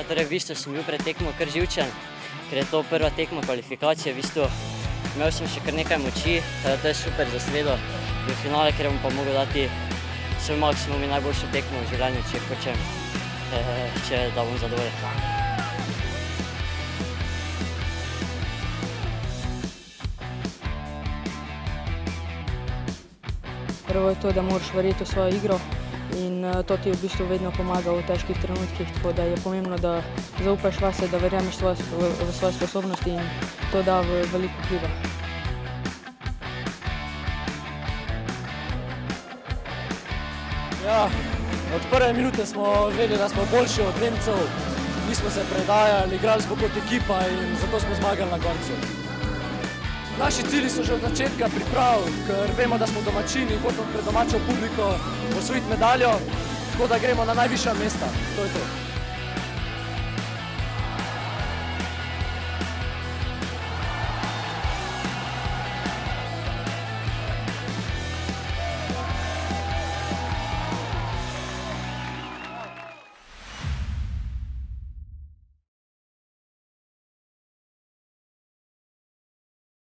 Ja, torej v bistvu sem bil pred tekmo kar živčen, ker je to prva tekma kvalifikacije. V bistvu imel sem še kar nekaj moči, to je super za sredo v finale, ker bom pa mogel dati svoj maksimum in najboljšo tekmo v življenju, če hočem, da bom zadovoljen. Prvo je to, da moraš verjeti v svojo igro in to ti v bistvu vedno pomaga v težkih trenutkih, tako da je pomembno, da zaupaš vase, da verjameš v svoje sposobnosti in to da veliko vpliva. Ja, od prve minute smo vedeli, da smo boljši od Nemcev, nismo se predajali, igrali smo kot ekipa in zato smo zmagali na koncu. Naši cilji so že od začetka priprav, ker vemo, da smo domačini, hotimo pred domačo publiko osvojiti medaljo, tako da gremo na najvišja mesta. To je to.